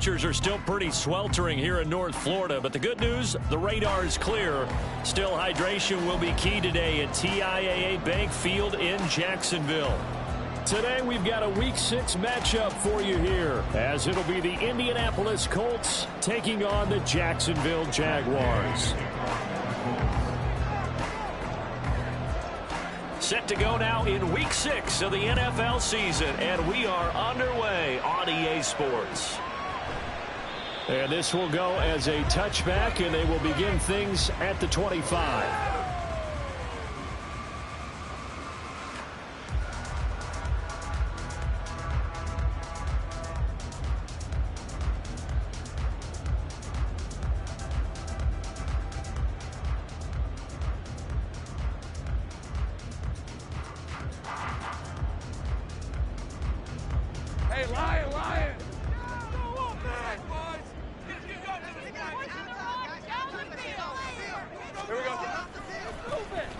temperatures are still pretty sweltering here in North Florida, but the good news, the radar is clear. Still, hydration will be key today at TIAA Bank Field in Jacksonville. Today, we've got a Week 6 matchup for you here, as it'll be the Indianapolis Colts taking on the Jacksonville Jaguars. Set to go now in Week 6 of the NFL season, and we are underway on EA Sports. And this will go as a touchback, and they will begin things at the 25.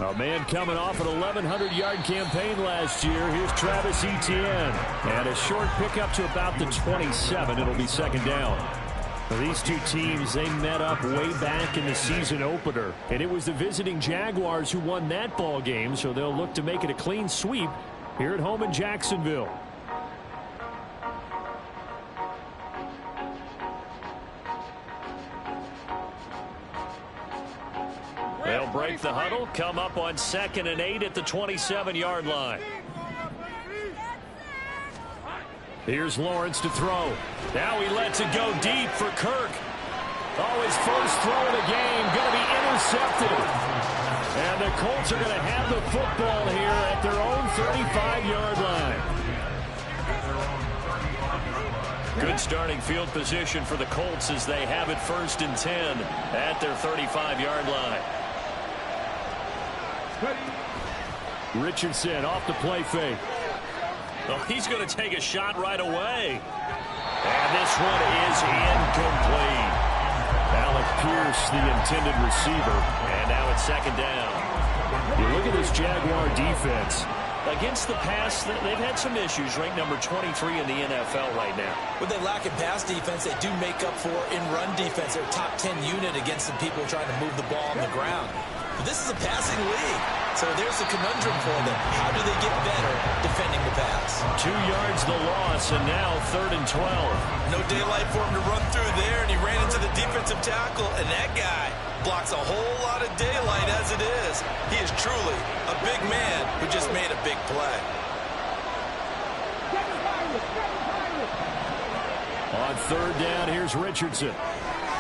A man coming off an 1,100-yard campaign last year. Here's Travis Etienne. And a short pickup to about the 27. It'll be second down. Now, these two teams, they met up way back in the season opener. And it was the visiting Jaguars who won that ball game, so they'll look to make it a clean sweep here at home in Jacksonville. They'll break the huddle, come up on 2nd and 8 at the 27-yard line. Here's Lawrence to throw. Now he lets it go deep for Kirk. Oh, his first throw of the game going to be intercepted. And the Colts are going to have the football here at their own 35-yard line. Good starting field position for the Colts as they have it 1st and 10 at their 35-yard line. Richardson off the play fake. Oh, he's going to take a shot right away. And this one is incomplete. Alec Pierce, the intended receiver. And now it's 2nd down. You look at this Jaguar defense. Against the pass, they've had some issues. Ranked number 23 in the NFL right now. With their lack of pass defense, they do make up for in run defense. They're top 10 unit against the people trying to move the ball on the ground. But this is a passing league. So there's a conundrum for them. How do they get better defending the pass? 2 yards the loss, and now 3rd and 12. No daylight for him to run through there, and he ran into the defensive tackle, and that guy blocks a whole lot of daylight as it is. He is truly a big man who just made a big play. On 3rd down, here's Richardson.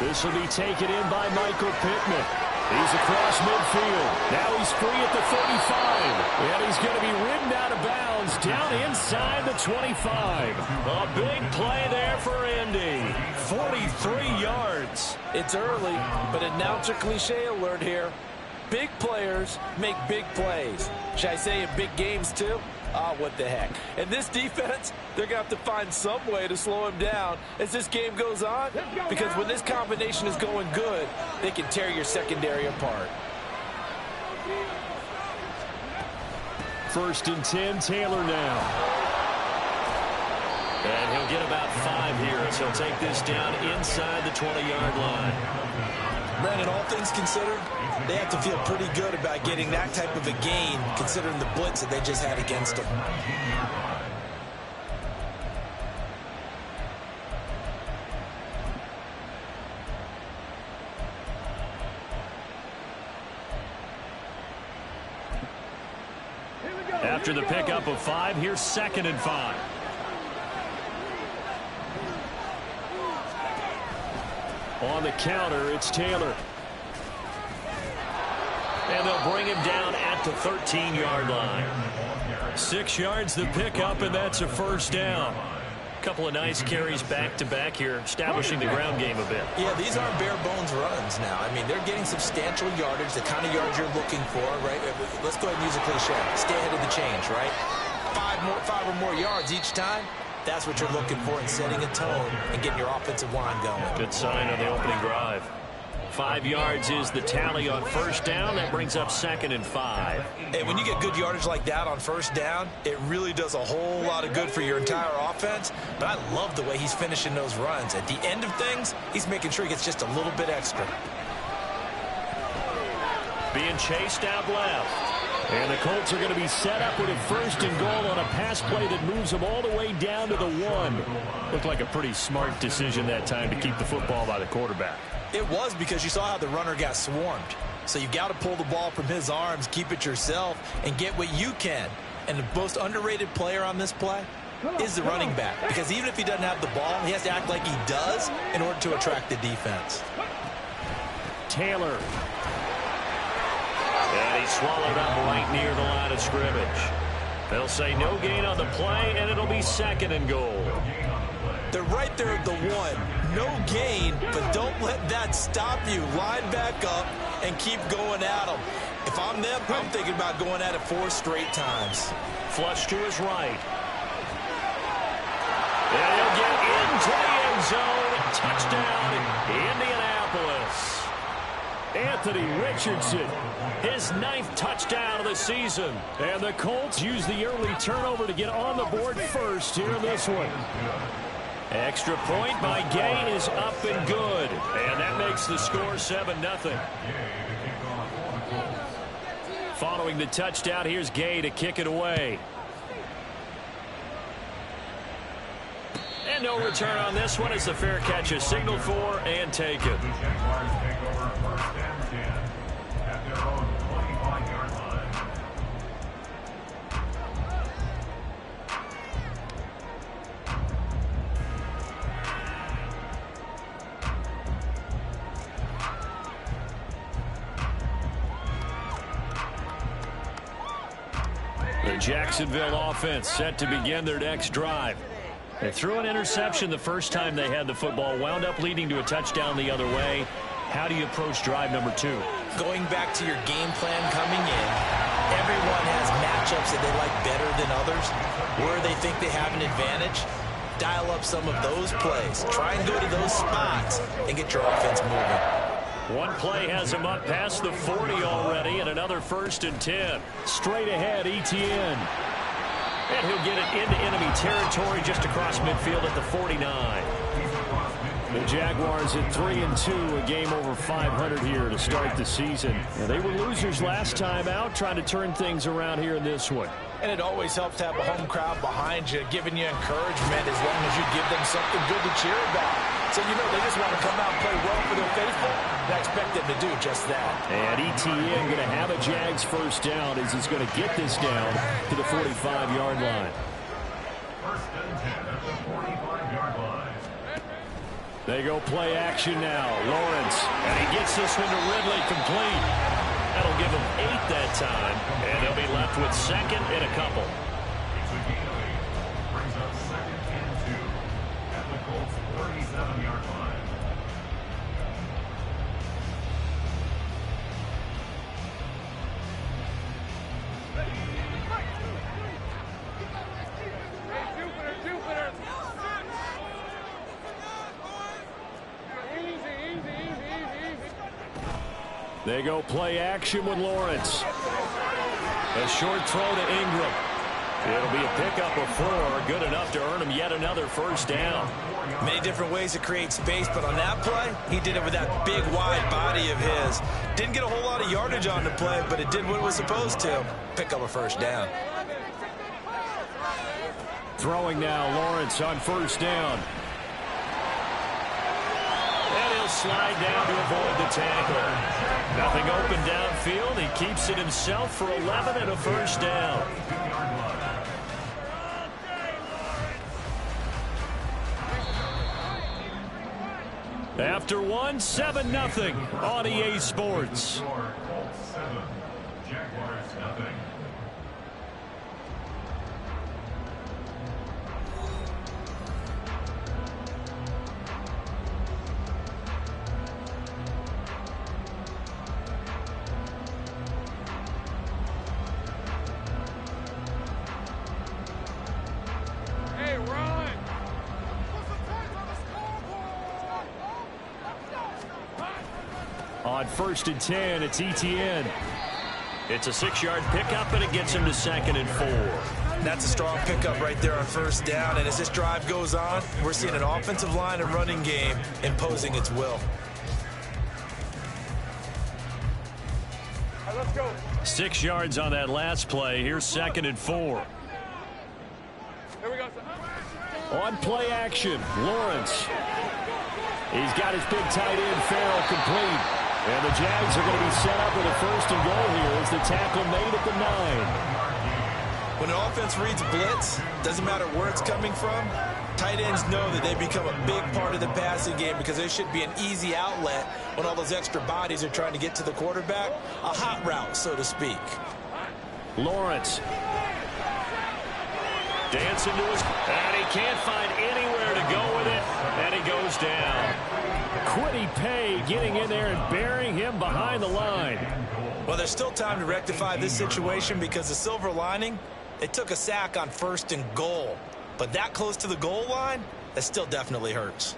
This will be taken in by Michael Pittman. He's across midfield. Now he's free at the 35. And he's going to be ridden out of bounds down inside the 25. A big play there for Indy. 43 yards. It's early, but announcer cliche alert here. Big players make big plays. Should I say in big games too? Ah, what the heck. And this defense, they're going to have to find some way to slow him down as this game goes on. Because when this combination is going good, they can tear your secondary apart. 1st and 10, Taylor now. And he'll get about 5 here as he'll take this down inside the 20-yard line. Brandon, all things considered, they have to feel pretty good about getting that type of a gain considering the blitz that they just had against them. After the pickup of 5, here's 2nd and 5. On the counter, it's Taylor. And they'll bring him down at the 13-yard line. 6 yards the pickup, and that's a 1st down. Couple of nice carries back-to-back here, establishing the ground game a bit. Yeah, these aren't bare-bones runs now. I mean, they're getting substantial yardage, the kind of yards you're looking for, right? Let's go ahead and use a cliche. Stay ahead of the change, right? 5 or more yards each time. That's what you're looking for in setting a tone and getting your offensive line going. Good sign on the opening drive. 5 yards is the tally on first down. That brings up 2nd and 5. And when you get good yardage like that on first down, it really does a whole lot of good for your entire offense. But I love the way he's finishing those runs. At the end of things, he's making sure he gets just a little bit extra. Being chased out left. And the Colts are going to be set up with a 1st and goal on a pass play that moves them all the way down to the 1. Looked like a pretty smart decision that time to keep the football by the quarterback. It was, because you saw how the runner got swarmed. So you got to pull the ball from his arms, keep it yourself, and get what you can. And the most underrated player on this play is the running back. Because even if he doesn't have the ball, he has to act like he does in order to attract the defense. Taylor. And he's swallowed up right near the line of scrimmage. They'll say no gain on the play, and it'll be 2nd and goal. They're right there at the 1. No gain, but don't let that stop you. Line back up and keep going at them. If I'm them, I'm thinking about going at it 4 straight times. Flush to his right. And he'll get into the end zone. Touchdown, Indianapolis. Anthony Richardson, his 9th touchdown of the season. And the Colts use the early turnover to get on the board first here in this one. Extra point by Gay is up and good. And that makes the score 7-0. Following the touchdown, here's Gay to kick it away. And no return on this one as the fair catch is signaled for and taken. The Jacksonville offense set to begin their next drive. They threw an interception the first time they had the football, wound up leading to a touchdown the other way. How do you approach drive number 2? Going back to your game plan coming in, everyone has matchups that they like better than others. Where they think they have an advantage, dial up some of those plays. Try and go to those spots and get your offense moving. One play has him up past the 40 already, and another 1st and 10. Straight ahead, Etienne. And he'll get it into enemy territory just across midfield at the 49. The Jaguars at 3-2, a game over 500 here to start the season. And they were losers last time out, trying to turn things around here in this one. And it always helps to have a home crowd behind you, giving you encouragement as long as you give them something good to cheer about. So, you know, they just want to come out and play well for their faithful. And I expect them to do just that. And Etienne going to have a Jags 1st down as he's going to get this down to the 45-yard line. They go play action now. Lawrence. And he gets this one to Ridley complete. That'll give him 8 that time. And they'll be left with 2nd and a couple. Brings up 2nd and 2 at the Colts 37-yard line. They go play action with Lawrence. A short throw to Ingram. It'll be a pickup of 4, good enough to earn him yet another 1st down. Many different ways to create space, but on that play, he did it with that big, wide body of his. Didn't get a whole lot of yardage on the play, but it did what it was supposed to. Pick up a 1st down. Throwing now, Lawrence on 1st down. And he'll slide down to avoid the tackle. Nothing open downfield. He keeps it himself for 11 and a 1st down. After 1, 7-0 on EA Sports. Jaguars nothing. On 1st and 10, it's Etienne. It's a 6-yard pickup, and it gets him to 2nd and 4. That's a strong pickup right there on 1st down. And as this drive goes on, we're seeing an offensive line and running game imposing its will. Let's go. 6 yards on that last play. Here's 2nd and 4. Here we go. On play action, Lawrence. He's got his big tight end, Farrell, complete. And the Jags are going to be set up with a 1st and goal here as the tackle made at the 9. When an offense reads blitz, doesn't matter where it's coming from, tight ends know that they become a big part of the passing game because there should be an easy outlet when all those extra bodies are trying to get to the quarterback. A hot route, so to speak. Lawrence. Dancing to his, and he can't find anywhere to go with it, and he goes down. Kwity Paye getting in there and burying him behind the line. Well, there's still time to rectify this situation because the silver lining, they took a sack on 1st and goal. But that close to the goal line, that still definitely hurts.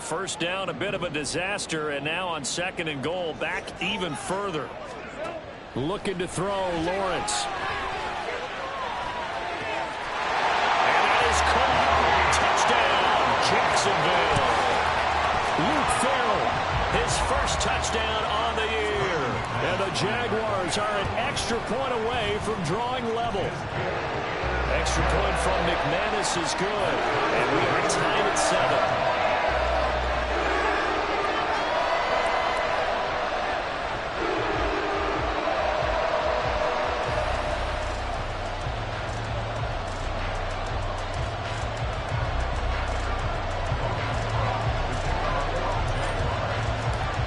1st down, a bit of a disaster, and now on 2nd and goal, back even further. Looking to throw, Lawrence. And that is caught. Touchdown, Jacksonville. Luke Farrell. His first touchdown on the year. And the Jaguars are an extra point away from drawing level. Extra point from McManus is good. And we are tied at 7.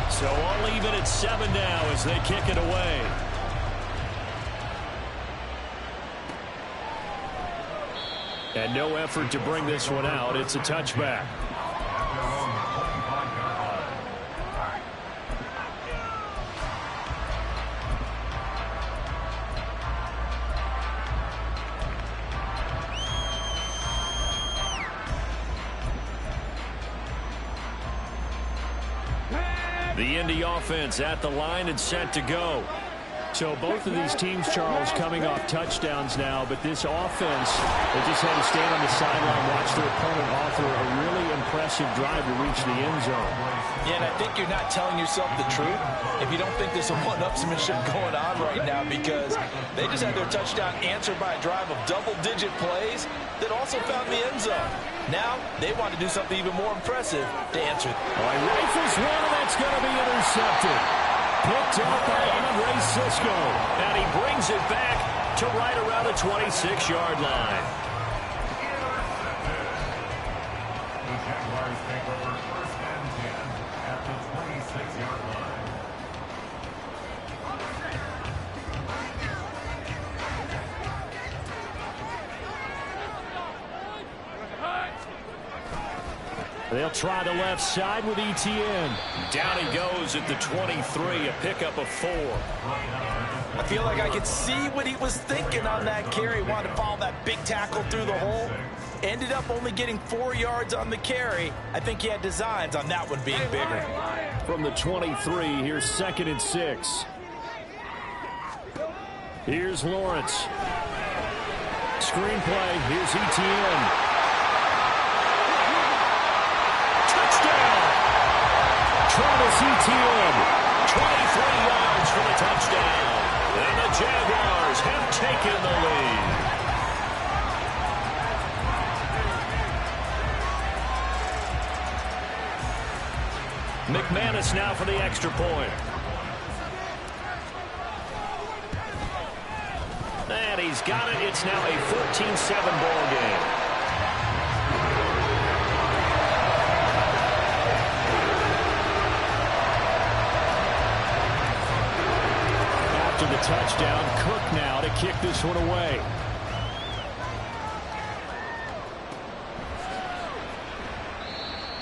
So all even at 7 now as they kick it away. And no effort to bring this one out. It's a touchback. The Indy offense at the line and set to go. So both of these teams, Charles, coming off touchdowns now, but this offense, they just had to stand on the sideline, watch their opponent offer a really impressive drive to reach the end zone. Yeah, and I think you're not telling yourself the truth if you don't think there's some one-upsmanship going on right now because they just had their touchdown answered by a drive of double-digit plays that also found the end zone. Now, they want to do something even more impressive to answer. Rifles one, and that's going to be intercepted. Picked up by Andre Cisco. And he brings it back to right around the 26-yard line. The Jaguars take over 1st and 10 at the 26-yard line. They'll try the left side with Etienne. Down he goes at the 23, a pickup of 4. I feel like I could see what he was thinking on that carry. Wanted to follow that big tackle through the hole. Ended up only getting 4 yards on the carry. I think he had designs on that one being bigger. From the 23, here's 2nd and 6. Here's Lawrence. Screenplay, here's Etienne. Travis Etienne, 23 yards for the touchdown. And the Jaguars have taken the lead. McManus now for the extra point. And he's got it. It's now a 14-7 ball game. The touchdown, Cook now to kick this one away.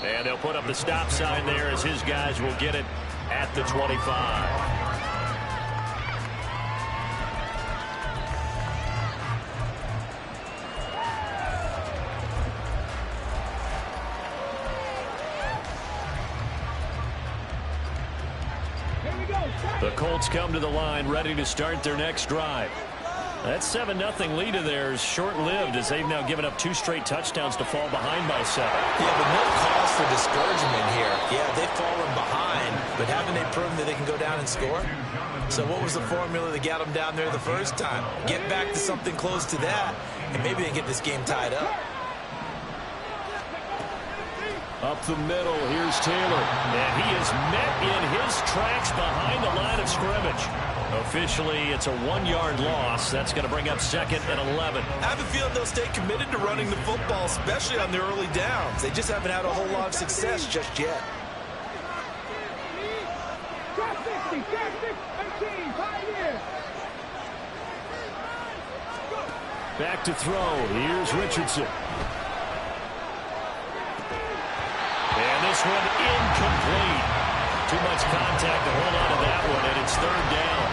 And they'll put up the stop sign there as his guys will get it at the 25. The Colts come to the line ready to start their next drive. That 7-0 lead of theirs short-lived as they've now given up 2 straight touchdowns to fall behind by 7. Yeah, but no cause for discouragement here. Yeah, they've fallen behind, but haven't they proven that they can go down and score? So what was the formula that got them down there the first time? Get back to something close to that, and maybe they get this game tied up. Up the middle, here's Taylor. And he is met in his tracks behind the line of scrimmage. Officially, it's a 1-yard loss. That's going to bring up 2nd and 11. I have a feeling they'll stay committed to running the football, especially on their early downs. They just haven't had a whole lot of success just yet. Back to throw. Here's Richardson. And this one incomplete. Too much contact to hold on to that one, and it's 3rd down.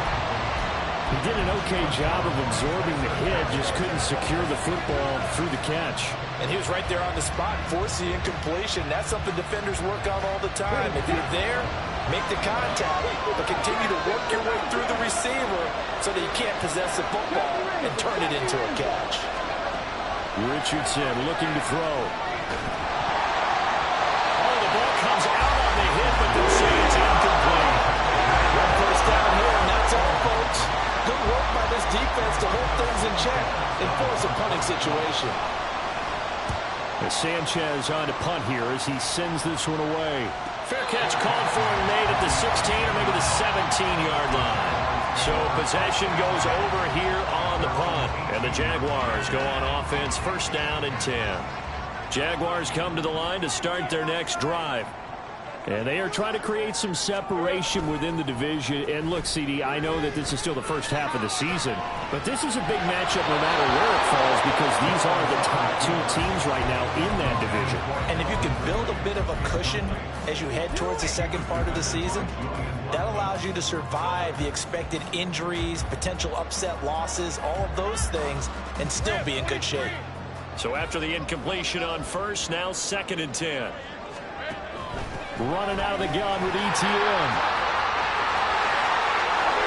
He did an okay job of absorbing the hit, just couldn't secure the football through the catch. And he was right there on the spot, force the incompletion. That's something defenders work on all the time. If you're there, make the contact, but continue to work your way through the receiver so that you can't possess the football and turn it into a catch. Richardson looking to throw. Oh, the ball comes out on the hit, but they'll say it's incomplete. One first down here, and that's all, folks. Good work by this defense to hold things in check and force a punting situation. Sanchez on to punt here as he sends this one away. Fair catch called for and made at the 16 or maybe the 17-yard line. So possession goes over here on the punt. And the Jaguars go on offense, 1st down and 10. Jaguars come to the line to start their next drive. And they are trying to create some separation within the division. And look, CD, I know that this is still the first half of the season, but this is a big matchup no matter where it falls because these are the top 2 teams right now in that division. And if you can build a bit of a cushion as you head towards the second part of the season, that allows you to survive the expected injuries, potential upset losses, all of those things, and still be in good shape. So after the incompletion on first, now 2nd and 10. Running out of the gun with ETN.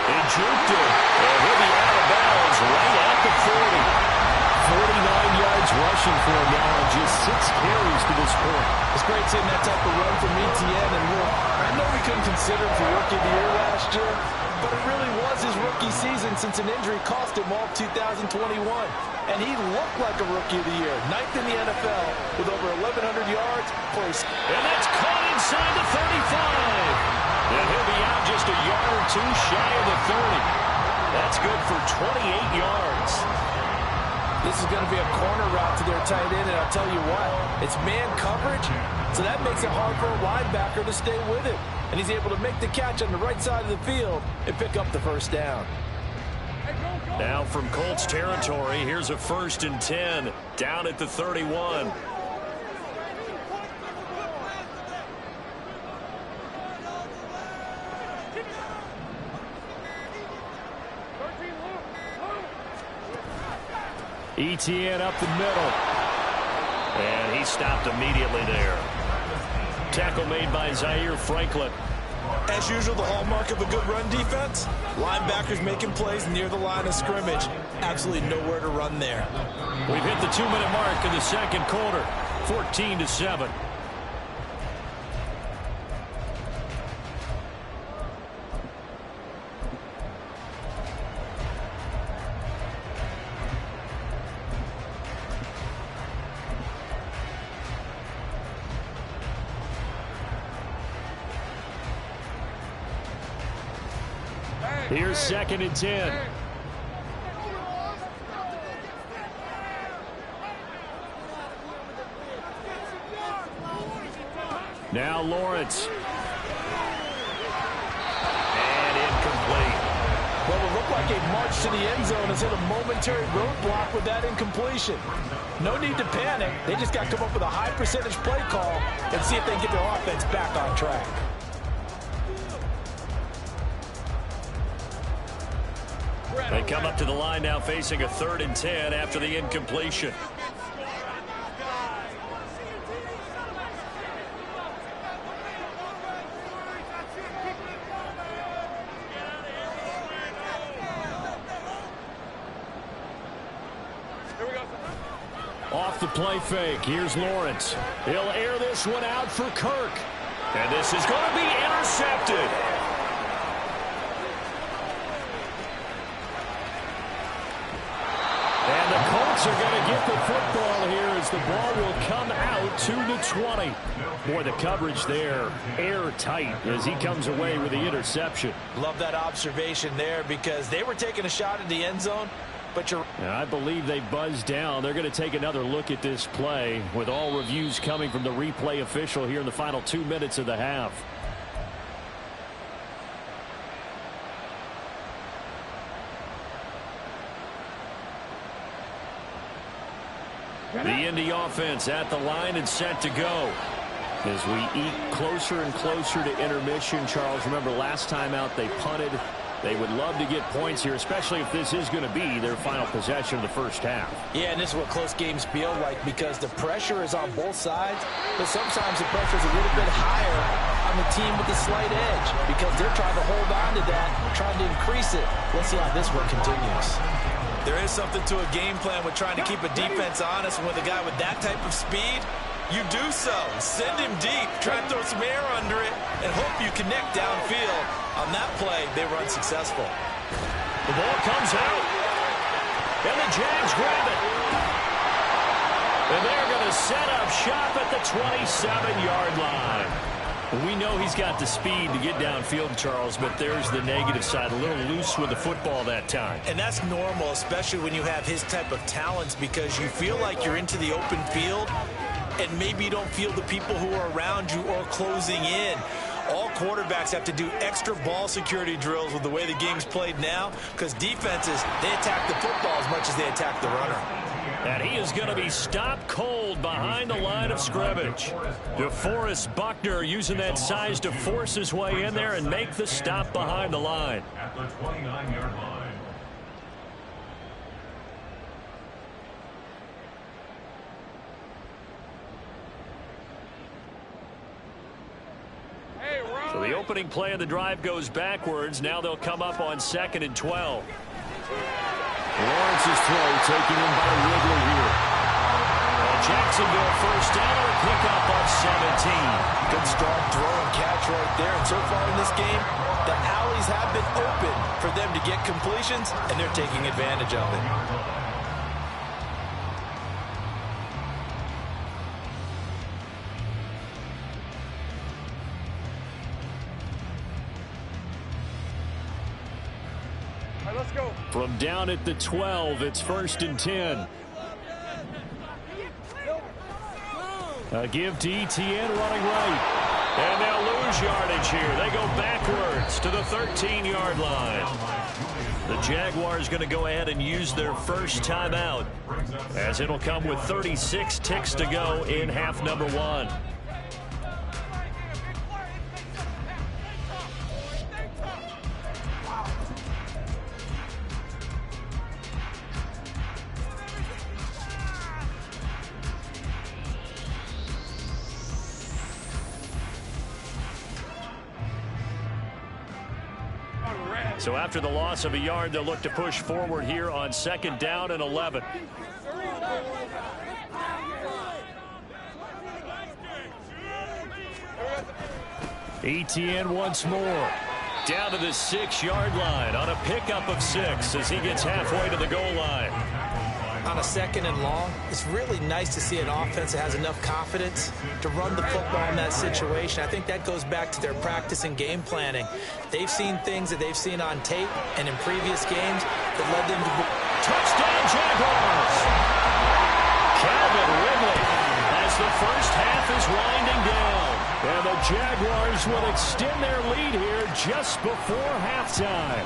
He juked it. And he'll be out of bounds right at the 40. 49 yards rushing for him now on just 6 carries to this point. It's great seeing that type of run from ETN. And look, I know we couldn't consider him for Rookie of the Year last year, but it really was his rookie season since an injury cost him all 2021. And he looked like a Rookie of the Year. 9th in the NFL with over 1,100 yards. And that's caught inside the 35. And he'll be out just a yard or 2 shy of the 30. That's good for 28 yards. This is going to be a corner route to their tight end, and I'll tell you what, it's man coverage, so that makes it hard for a linebacker to stay with it. And he's able to make the catch on the right side of the field and pick up the 1st down. Now from Colts territory, here's a 1st and 10 down at the 31. ETN up the middle. And he stopped immediately there. Tackle made by Zaire Franklin. As usual, the hallmark of a good run defense, linebackers making plays near the line of scrimmage. Absolutely nowhere to run there. We've hit the 2-minute mark in the 2nd quarter, 14-7. Here's 2nd and 10. Now Lawrence. And incomplete. Well, it looked like a march to the end zone has hit a momentary roadblock with that incompletion. No need to panic. They just got to come up with a high percentage play call and see if they can get their offense back on track. They come up to the line now facing a 3rd and 10 after the incompletion. the play fake. Here's Lawrence. He'll air this one out for Kirk. And this is going to be intercepted. And the Colts are going to get the football here as the ball will come out to the 20. Boy, the coverage there airtight as he comes away with the interception. Love that observation there because they were taking a shot at the end zone. But I believe they buzzed down. They're going to take another look at this play with all reviews coming from the replay official here in the final 2 minutes of the half. The Indy offense at the line and set to go. As we eat closer and closer to intermission, Charles, remember last time out they punted. They would love to get points here, especially if this is going to be their final possession of the first half. Yeah, and this is what close games feel like because the pressure is on both sides, but sometimes the pressure is a little bit higher on the team with the slight edge because they're trying to hold on to that, trying to increase it. Let's see how this one continues. There is something to a game plan with trying to keep a defense honest, and with a guy with that type of speed, you do so. Send him deep, try to throw some air under it, and hope you connect downfield. On that play, they were unsuccessful. The ball comes out, and the Jags grab it. And they're going to set up shop at the 27-yard line. We know he's got the speed to get downfield, Charles, but there's the negative side. A little loose with the football that time. And that's normal, especially when you have his type of talents, because you feel like you're into the open field, and maybe you don't feel the people who are around you or closing in. All quarterbacks have to do extra ball security drills with the way the game's played now because defenses, they attack the football as much as they attack the runner. And he is going to be stopped cold behind the line of scrimmage. DeForest Buckner using that size to force his way in there and make the stop behind the line. At the 29-yard line. So the opening play of the drive goes backwards. Now they'll come up on 2nd and 12. Lawrence's throw taken in by Ridley here. And Jacksonville first down on a pickup of 17. Good strong throw and catch right there. And so far in this game, the alleys have been open for them to get completions, and they're taking advantage of it. From down at the 12, it's 1st and 10. A give to Etienne running right. And they'll lose yardage here. They go backwards to the 13-yard line. The Jaguars going to go ahead and use their first timeout, as it'll come with 36 ticks to go in half number 1. So after the loss of a yard, they'll look to push forward here on 2nd down and 11. Etienne once more. Down to the 6-yard line on a pickup of 6 as he gets halfway to the goal line. On a 2nd and long, it's really nice to see an offense that has enough confidence to run the football in that situation. I think that goes back to their practice and game planning. They've seen things that they've seen on tape and in previous games that led them to touchdown Jaguars. Calvin Ridley as the first half is winding down. And the Jaguars will extend their lead here just before halftime.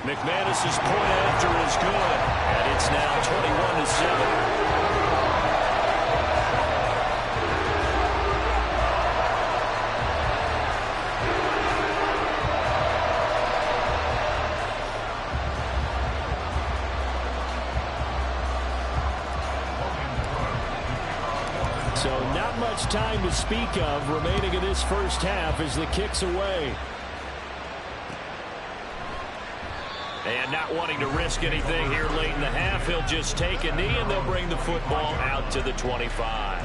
McManus's point after is good, and it's now 21-7. So not much time to speak of remaining in this first half as the kick's away. And not wanting to risk anything here late in the half, he'll just take a knee, and they'll bring the football out to the 25.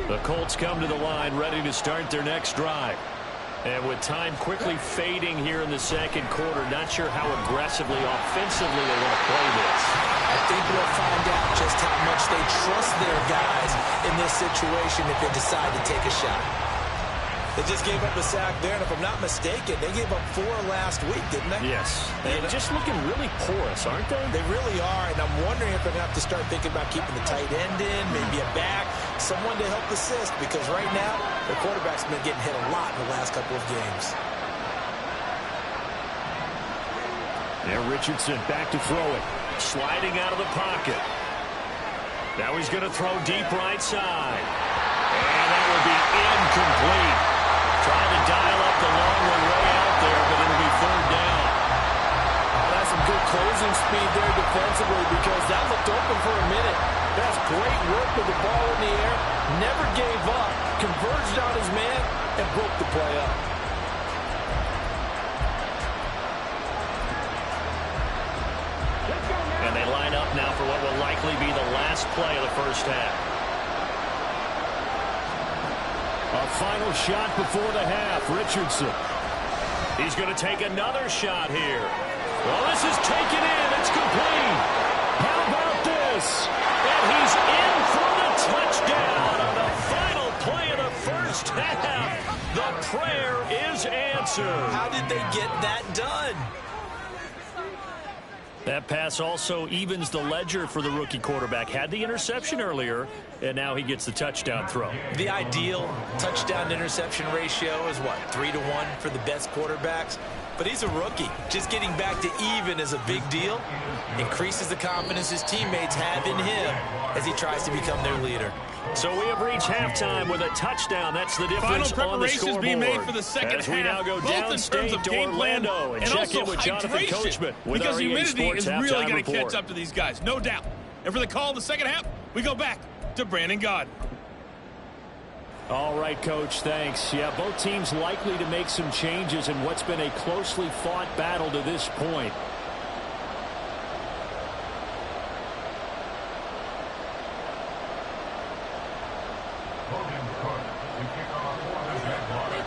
The Colts come to the line ready to start their next drive. And with time quickly fading here in the second quarter, not sure how aggressively, offensively they want to play this. I think we'll find out just how much they trust their guys in this situation if they decide to take a shot. They just gave up a sack there, and if I'm not mistaken, they gave up 4 last week, didn't they? Yes. And just looking really porous, aren't they? They really are, and I'm wondering if they're going to have to start thinking about keeping the tight end in, maybe a back, someone to help assist, because right now, their quarterback's been getting hit a lot in the last couple of games. Now Richardson back to throw it. Sliding out of the pocket. Now he's going to throw deep right side. And that will be incomplete. Trying to dial up the long one way out there, but it'll be third down. Oh, that's some good closing speed there defensively, because that looked open for a minute. That's great work with the ball in the air. Never gave up. Converged on his man and broke the play up. And they line up now for what will likely be the last play of the first half. A final shot before the half. Richardson. He's going to take another shot here. Well, this is taken in. It's complete. How about this? And he's in for the touchdown on the final play of the first half. The prayer is answered. How did they get that done? That pass also evens the ledger for the rookie quarterback. Had the interception earlier, and now he gets the touchdown throw. The ideal touchdown-interception ratio is, what, 3-to-1 for the best quarterbacks? But he's a rookie. Just getting back to even is a big deal. Increases the confidence his teammates have in him as he tries to become their leader. So we have reached halftime with a touchdown. That's the difference on the scoreboard. Being made for the second as we now go downstate to Orlando and check in with Jonathan Coachman with because our EA humidity Sports is really halftime going to report. catch up to these guys, no doubt. And for the call in the second half, we go back to Brandon Gaudin. All right, Coach, thanks. Yeah, both teams likely to make some changes in what's been a closely fought battle to this point. Logan Cook to kick off for the Jaguars.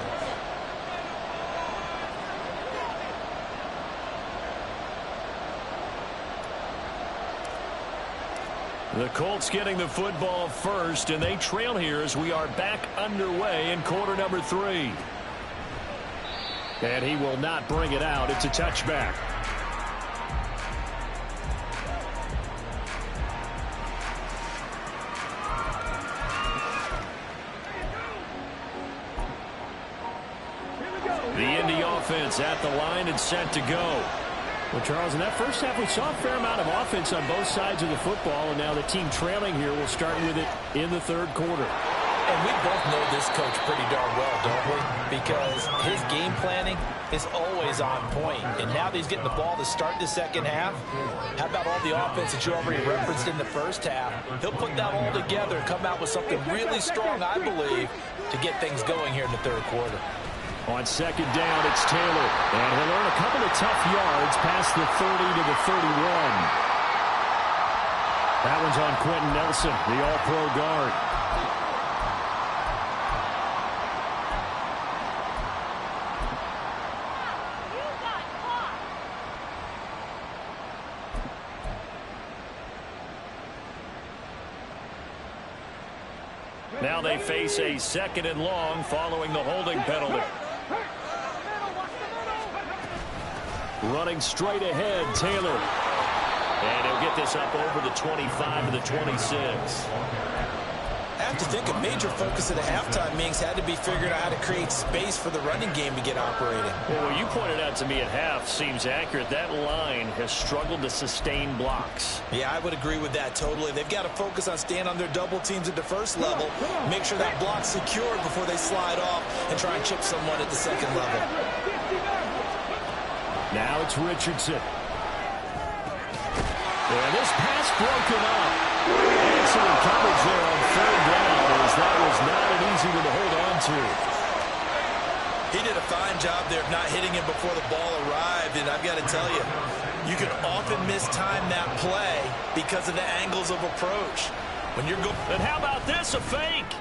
The Colts getting the football first, and they trail here as we are back underway in quarter number 3. And he will not bring it out. It's a touchback. The Indy offense at the line and set to go. Well, Charles, in that first half, we saw a fair amount of offense on both sides of the football, and now the team trailing here will start with it in the third quarter. And we both know this coach pretty darn well, don't we? Because his game planning is always on point. And now that he's getting the ball to start the second half, how about all the offense that you already referenced in the first half? He'll put that all together and come out with something really strong, I believe, to get things going here in the third quarter. On second down, it's Taylor. And he'll earn a couple of tough yards past the 30 to the 31. That one's on Quentin Nelson, the all-pro guard. Now they face a second and long following the holding penalty. Running straight ahead, Taylor. And he'll get this up over the 25 to the 26. I have to think a major focus at the halftime meetings had to be figuring out how to create space for the running game to get operating. Well, what you pointed out to me at half seems accurate. That line has struggled to sustain blocks. Yeah, I would agree with that totally. They've got to focus on staying on their double teams at the first level, make sure that block's secured before they slide off and try and chip someone at the second level. Now it's Richardson. And this pass broken up. Excellent coverage there on third down, as that was not an easy one to hold on to. He did a fine job there of not hitting him before the ball arrived, and I've got to tell you, you can often mistime that play because of the angles of approach. When you're going, and how about this, a fake?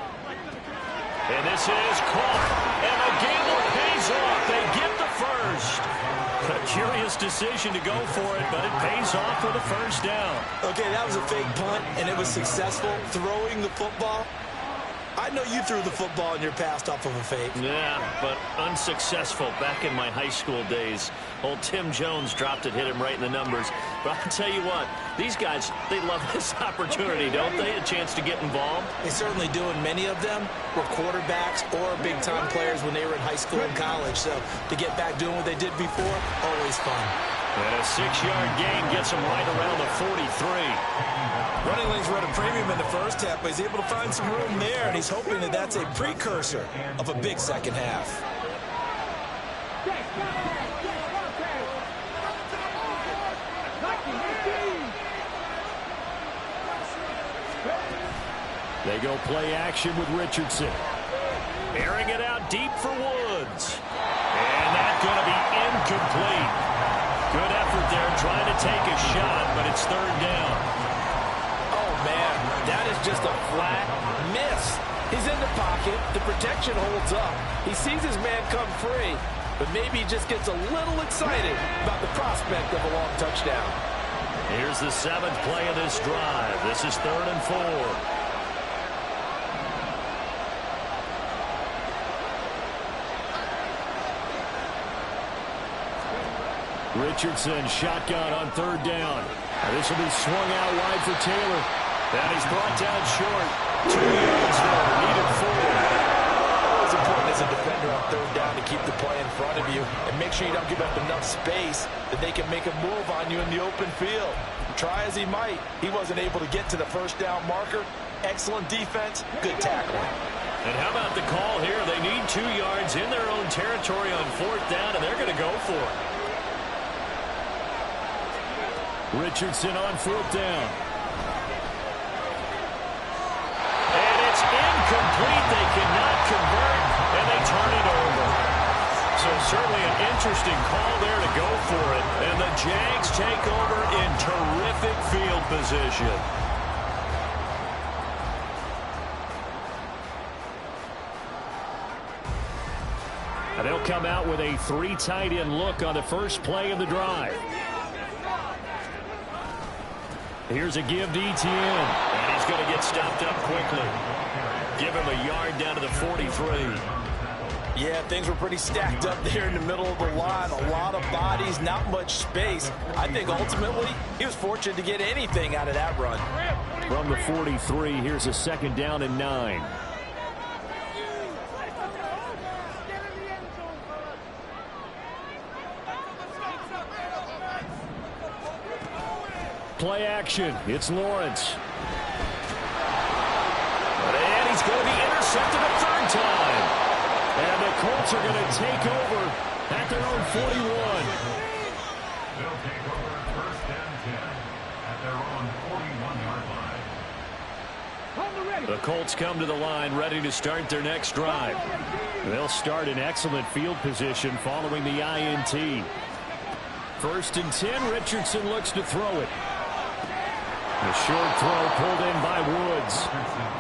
And this is caught, and the gamble pays off. They get the first. A curious decision to go for it, but it pays off with a first down. Okay, that was a fake punt, and it was successful. Throwing the football, I know you threw the football and you're passed off of a fake. Yeah, but unsuccessful back in my high school days. Old Tim Jones dropped it, hit him right in the numbers. But I'll tell you what, these guys, they love this opportunity, don't they? A chance to get involved. They certainly do, and many of them were quarterbacks or big-time players when they were in high school and college. So to get back doing what they did before, always fun. And a 6-yard gain gets them right around the 43. Running lanes were at a premium in the first half, but he's able to find some room there, and he's hoping that that's a precursor of a big second half. They go play action with Richardson. Airing it out deep for Woods. And that's going to be incomplete. Good effort there trying to take a shot, but it's third down. Oh, man, that is just a flat miss. He's in the pocket. The protection holds up. He sees his man come free, but maybe he just gets a little excited about the prospect of a long touchdown. Here's the 7th play of this drive. This is 3rd and 4. Richardson shotgun on third down. This will be swung out wide for Taylor. And he's brought down short. 2 yards there, needed 4. Always important as a defender on third down to keep the play in front of you and make sure you don't give up enough space that they can make a move on you in the open field. Try as he might, he wasn't able to get to the first down marker. Excellent defense, good tackling. And how about the call here? They need 2 yards in their own territory on 4th down, and they're going to go for it. Richardson on 4th down. And it's incomplete. They cannot convert, and they turn it over. So certainly an interesting call there to go for it. And the Jags take over in terrific field position. And they'll come out with a 3 tight end look on the first play of the drive. Here's a give to Etienne. And he's going to get stopped up quickly. Give him a yard down to the 43. Yeah, things were pretty stacked up there in the middle of the line. A lot of bodies, not much space. I think ultimately he was fortunate to get anything out of that run. From the 43, here's a 2nd down and 9. Play action. It's Lawrence. And he's going to be intercepted a 3rd time. And the Colts are going to take over at their own 41. They'll take over 1st and 10 at their own 41-yard line. The Colts come to the line ready to start their next drive. They'll start in excellent field position following the INT. 1st and 10, Richardson looks to throw it. The short throw pulled in by Woods.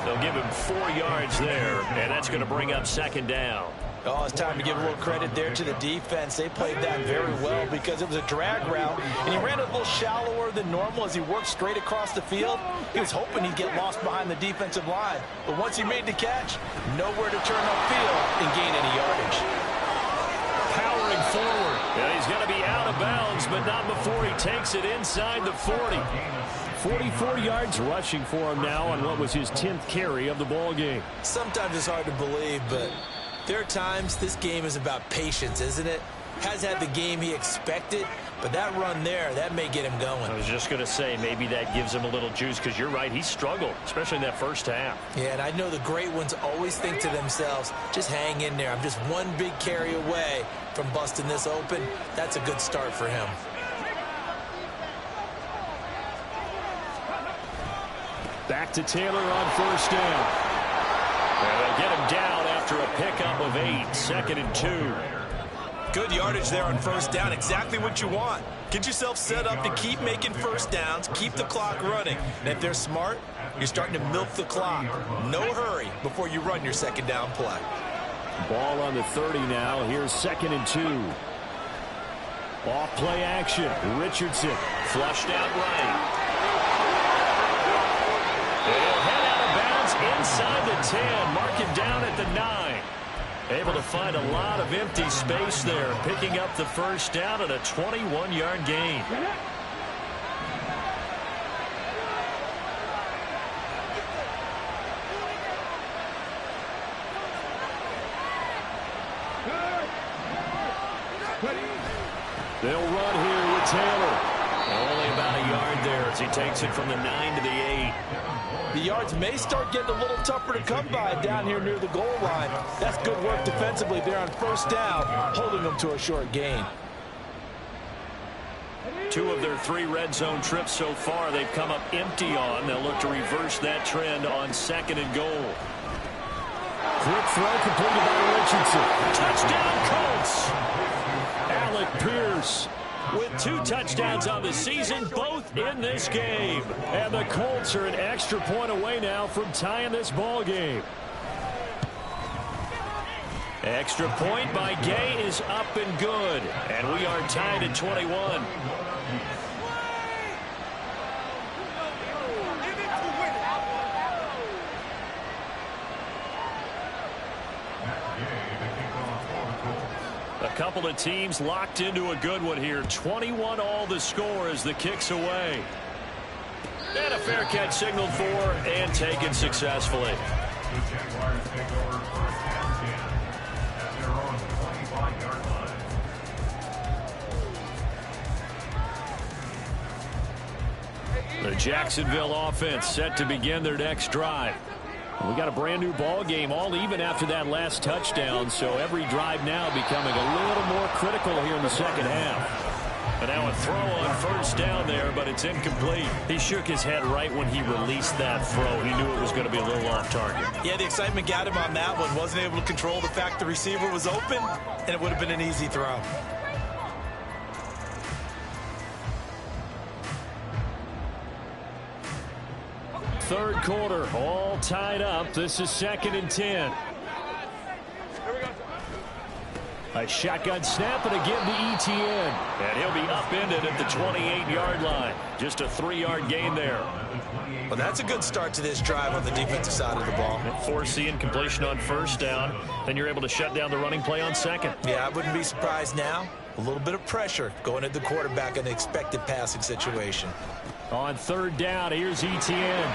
They'll give him 4 yards there, and that's going to bring up 2nd down. Oh, it's time to give a little credit there to the defense. They played that very well because it was a drag route, and he ran a little shallower than normal as he worked straight across the field. He was hoping he'd get lost behind the defensive line, but once he made the catch, nowhere to turn upfield and gain any yardage. Powering forward, and he's going to be out of bounds, but not before he takes it inside the 40. 44 yards rushing for him now on what was his 10th carry of the ball game. Sometimes it's hard to believe, but there are times this game is about patience, isn't it? Has had the game he expected, but that run there, that may get him going. I was just going to say, maybe that gives him a little juice, because you're right, he struggled, especially in that first half. Yeah, and I know the great ones always think to themselves, just hang in there. I'm just one big carry away from busting this open. That's a good start for him. Back to Taylor on first down. And they'll get him down after a pickup of 8, 2nd and 2. Good yardage there on first down. Exactly what you want. Get yourself set up to keep making first downs, keep the clock running. And if they're smart, you're starting to milk the clock. No hurry before you run your second down play. Ball on the 30 now. Here's 2nd and 2. Off play action. Richardson Flushed out right. He'll head out of bounds inside the 10. Mark him down at the 9. Able to find a lot of empty space there, picking up the first down and a 21-yard gain. They'll run here with Taylor. Only about a yard there as he takes it from the 9 to the 8. The yards may start getting a little tougher to come by down here near the goal line. That's good work defensively there on first down, holding them to a short gain. 2 of their 3 red zone trips so far they've come up empty on. They'll look to reverse that trend on 2nd and goal. Quick throw completed by Richardson. Touchdown Colts! Alec Pierce with 2 touchdowns on the season, both in this game. And the Colts are an extra point away now from tying this ball game. Extra point by Gay is up and good. And we are tied at 21. A couple of teams locked into a good one here. 21 all the score as the kick's away. And a fair catch signaled for and taken successfully. The Jaguars take over first and 10 at their own 25-yard line. The Jacksonville offense set to begin their next drive. We got a brand new ball game, all even after that last touchdown, so every drive now becoming a little more critical here in the second half. And now a throw on first down there, but it's incomplete. He shook his head right when he released that throw. He knew it was going to be a little off target. Yeah, the excitement got him on that one. Wasn't able to control the fact the receiver was open, and it would have been an easy throw. Third quarter, all tied up. This is 2nd and 10. A shotgun snap and a give to Etienne. And he'll be upended at the 28-yard line. Just a 3-yard gain there. Well, that's a good start to this drive on the defensive side of the ball. Force the incompletion on first down. Then you're able to shut down the running play on 2nd. Yeah, I wouldn't be surprised now. A little bit of pressure going at the quarterback in the expected passing situation. On 3rd down, here's Etienne.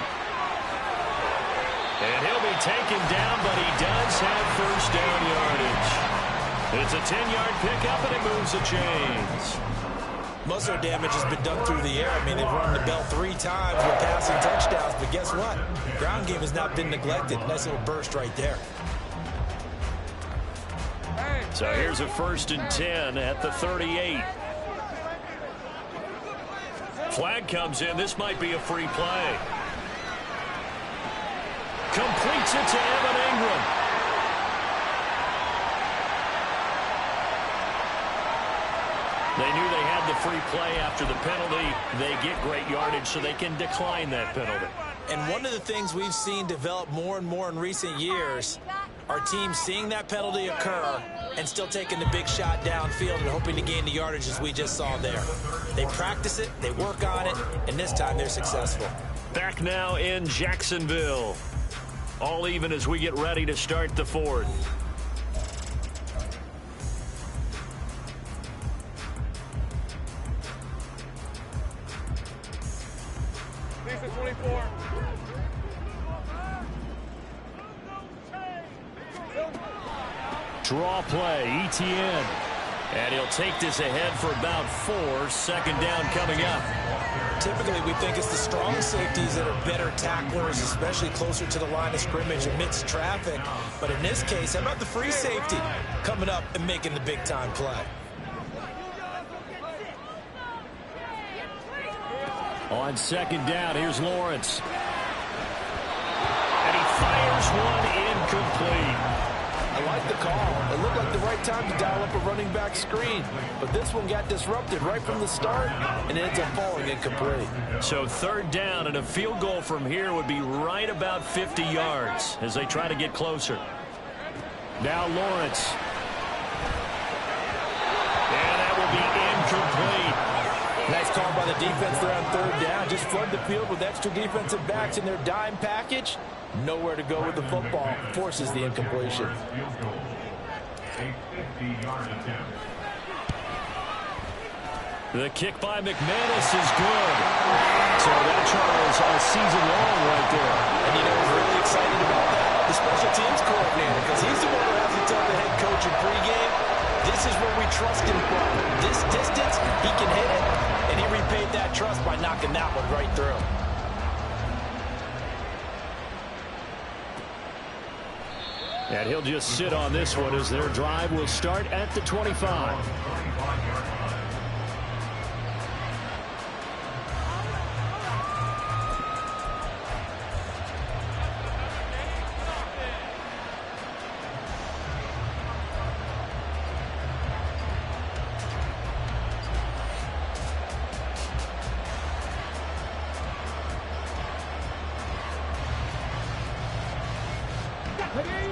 And he'll be taken down, but he does have first down yardage. It's a 10-yard pickup, and it moves the chains. Most of their damage has been done through the air. I mean, they've run the bell 3 times with passing touchdowns, but guess what? Ground game has not been neglected. Nice little burst right there. So here's a 1st and 10 at the 38. Flag comes in. This might be a free play. Completes it to Evan Ingram. They knew they had the free play after the penalty. They get great yardage, so they can decline that penalty. And one of the things we've seen develop more and more in recent years are teams seeing that penalty occur and still taking the big shot downfield and hoping to gain the yardage as we just saw there. They practice it, they work on it, and this time they're successful. Back now in Jacksonville. All even as we get ready to start the 4th. Draw play, Etienne. And he'll take this ahead for about 4. Second down coming up. Typically, we think it's the strong safeties that are better tacklers, especially closer to the line of scrimmage amidst traffic. But in this case, how about the free safety coming up and making the big-time play? On second down, here's Lawrence. And he fires one incomplete. I like the call. It looked like the right time to dial up a running back screen. But this one got disrupted right from the start and ends up falling incomplete. So third down and a field goal from here would be right about 50 yards as they try to get closer. Now Lawrence. And that will be incomplete. Nice call by the defense there on third down. Just flood the field with extra defensive backs in their dime package. Nowhere to go with the football. Forces the incompletion. The kick by McManus is good. So that, Charles, a season long right there. And you know who's really excited about that? The special teams coordinator, because he's the one who has to tell the head coach in pregame, this is where we trust him from. This distance, he can hit it, and he repaid that trust by knocking that one right through. And he'll just sit on this one as their drive will start at the 25.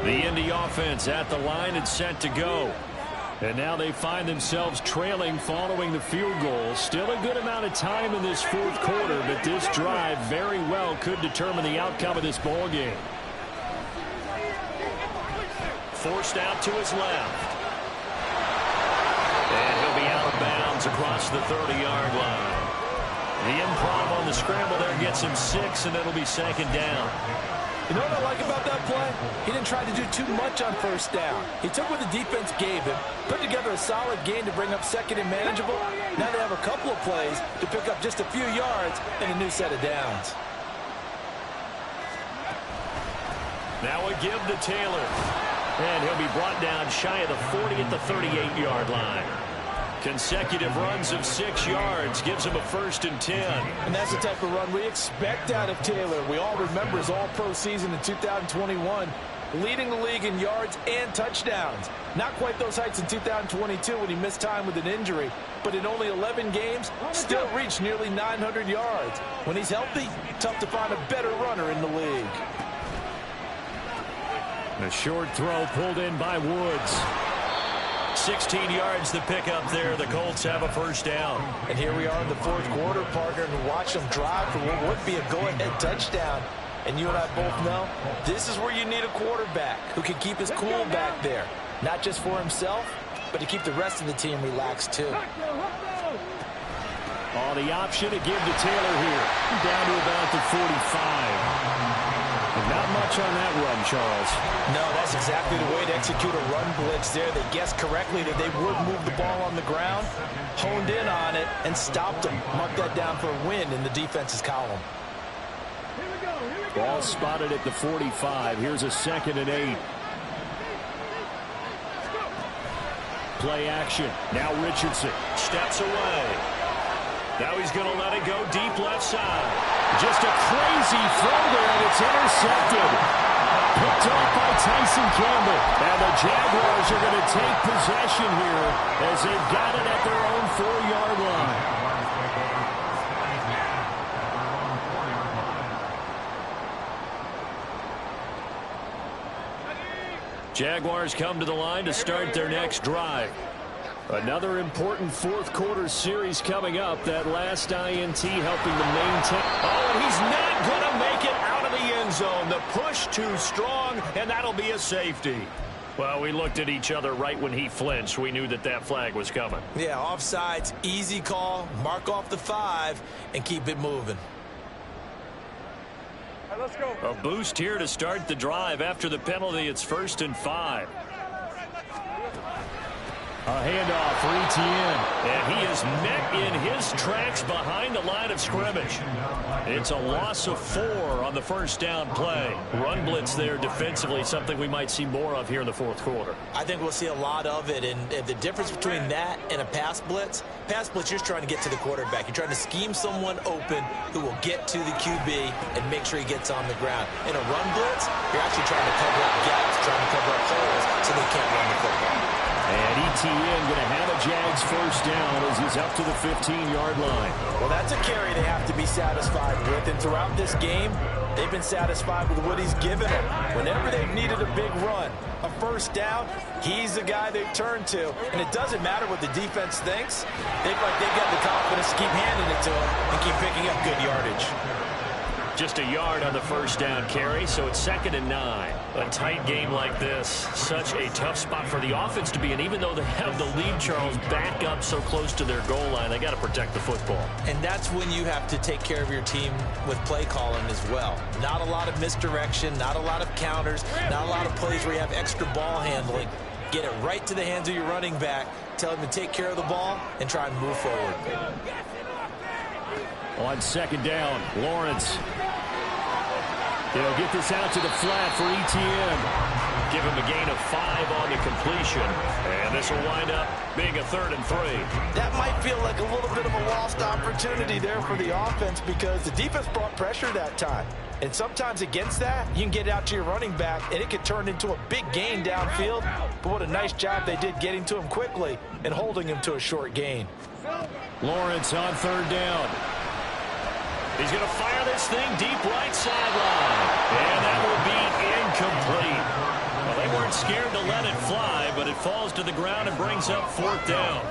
The Indy offense at the line and set to go. And now they find themselves trailing following the field goal. Still a good amount of time in this fourth quarter, but this drive very well could determine the outcome of this ball game. Forced out to his left. And he'll be out of bounds across the 30-yard line. The improv on the scramble there gets him 6, and it'll be second down. You know what I like about that play? He didn't try to do too much on first down. He took what the defense gave him, put together a solid gain to bring up second and manageable. Now they have a couple of plays to pick up just a few yards and a new set of downs. Now a give to Taylor. And he'll be brought down shy of the 40 at the 38-yard line. Consecutive runs of 6 yards gives him a 1st and 10. And that's the type of run we expect out of Taylor. We all remember his all-pro season in 2021, leading the league in yards and touchdowns. Not quite those heights in 2022 when he missed time with an injury, but in only 11 games, still reached nearly 900 yards. When he's healthy, tough to find a better runner in the league. A short throw pulled in by Woods. 16 yards the pickup there. The Colts have a 1st down. And here we are in the fourth quarter, partner, and watch them drive for what would be a go-ahead touchdown. And you and I both know this is where you need a quarterback who can keep his cool back there. Not just for himself, but to keep the rest of the team relaxed too. Oh, the option to give to Taylor here. Down to about the 45. And not much on that run, Charles. No, that's exactly the way to execute a run blitz there. They guessed correctly that they would move the ball on the ground, honed in on it, and stopped them. Mark that down for a win in the defense's column. Ball spotted at the 45. Here's a 2nd and 8. Play action. Now Richardson steps away. Now he's going to let it go deep left side. Just a crazy throw there, and it's intercepted. Picked off by Tyson Campbell. And the Jaguars are going to take possession here as they've got it at their own 4-yard line. Jaguars come to the line to start their next drive. Another important fourth quarter series coming up. That last INT helping to maintain. Oh, and he's not going to make it out of the end zone. The push too strong, and that'll be a safety. Well, we looked at each other right when he flinched. We knew that that flag was coming. Yeah, offsides, easy call. Mark off the 5 and keep it moving. A boost here to start the drive. After the penalty, it's 1st and 5. A handoff for Etienne. And he is met in his tracks behind the line of scrimmage. It's a loss of 4 on the first down play. Run blitz there defensively, something we might see more of here in the fourth quarter. I think we'll see a lot of it, and the difference between that and a pass blitz, you're just trying to get to the quarterback. You're trying to scheme someone open who will get to the QB and make sure he gets on the ground. In a run blitz, you're actually trying to cover up gaps, trying to cover up holes so they can't run the football. And Etienne going to have a Jags first down as he's up to the 15-yard line. Well, that's a carry they have to be satisfied with. And throughout this game, they've been satisfied with what he's given them. Whenever they've needed a big run, a first down, he's the guy they've turned to. And it doesn't matter what the defense thinks. They've got the confidence to keep handing it to him and keep picking up good yardage. Just a yard on the first down carry, so it's 2nd and 9. A tight game like this, such a tough spot for the offense to be in. Even though they have the lead, Charles, back up so close to their goal line, they got to protect the football. And that's when you have to take care of your team with play calling as well. Not a lot of misdirection, not a lot of counters, not a lot of plays where you have extra ball handling. Get it right to the hands of your running back, tell him to take care of the ball, and try and move forward. On 2nd down, Lawrence. They'll get this out to the flat for Etienne. Give him a gain of 5 on the completion. And this will wind up being a 3rd and 3. That might feel like a little bit of a lost opportunity there for the offense because the defense brought pressure that time. And sometimes against that, you can get out to your running back, and it could turn into a big gain downfield. But what a nice job they did getting to him quickly and holding him to a short gain. Lawrence on 3rd down. He's going to fire this thing deep right sideline. And that will be incomplete. Well, they weren't scared to let it fly, but it falls to the ground and brings up 4th down.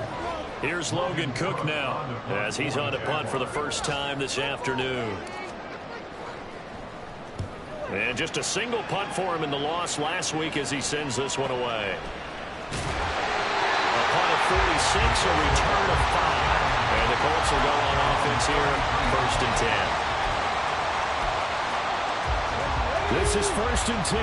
Here's Logan Cook now as he's on to punt for the first time this afternoon. And just a single punt for him in the loss last week as he sends this one away. A punt of 46, a return of 5. And the Colts will go on offense here, 1st and 10. This is 1st and 10.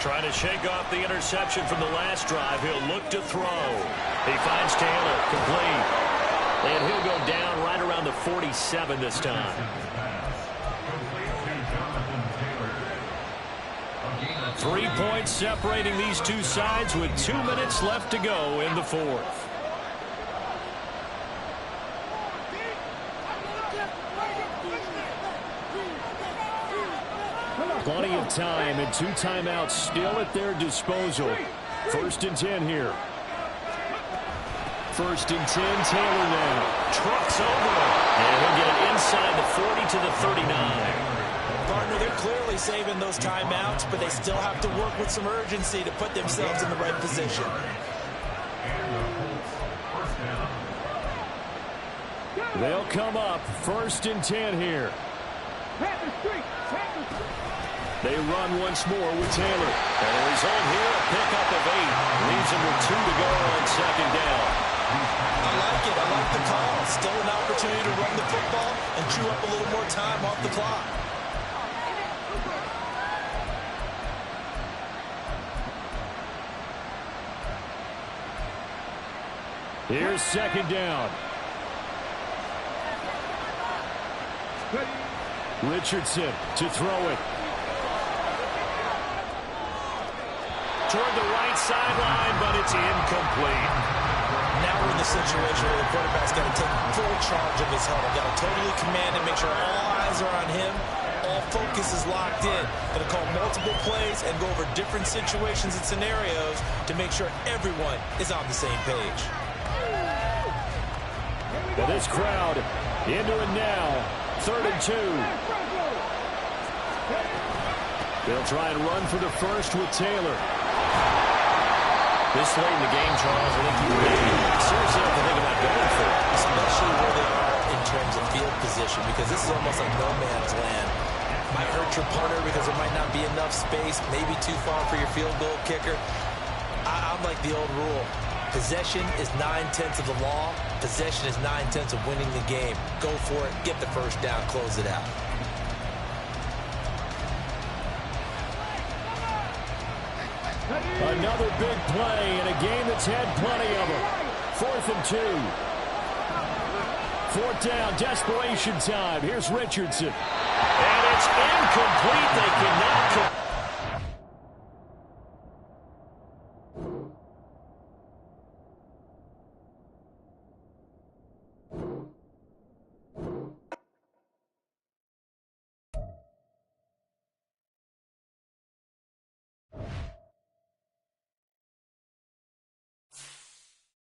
Trying to shake off the interception from the last drive. He'll look to throw. He finds Taylor, complete. And he'll go down right around the 47 this time. 3 points separating these two sides with 2 minutes left to go in the 4th. Plenty of time and 2 timeouts still at their disposal. 1st and 10 here. 1st and 10, Taylor now. Trucks over him. And he'll get it inside the 40 to the 39. Partner, they're clearly saving those timeouts, but they still have to work with some urgency to put themselves in the right position. They'll come up 1st and 10 here. They run once more with Taylor. And the result here, a pickup of 8. Leaves him with 2 to go on 2nd down. I like it. I like the call. Still an opportunity to run the football and chew up a little more time off the clock. Here's 2nd down. Richardson to throw it. Toward the right sideline, but it's incomplete. Now we're in the situation where the quarterback's got to take full charge of his huddle. Got to totally command and make sure all eyes are on him. All focus is locked in. Going to call multiple plays and go over different situations and scenarios to make sure everyone is on the same page. Well, this crowd into it now. 3rd and 2. They'll try and run for the first with Taylor. This late in the game, Charles, I think you really seriously have to think about going for it. Especially where they are in terms of field position, because this is almost like no man's land. Might hurt your punter because there might not be enough space, maybe too far for your field goal kicker. I'm like the old rule. Possession is 9/10 of the law. Possession is 9/10 of winning the game. Go for it. Get the first down. Close it out. Another big play in a game that's had plenty of them. 4th and 2. 4th down, desperation time. Here's Richardson. And it's incomplete. They cannot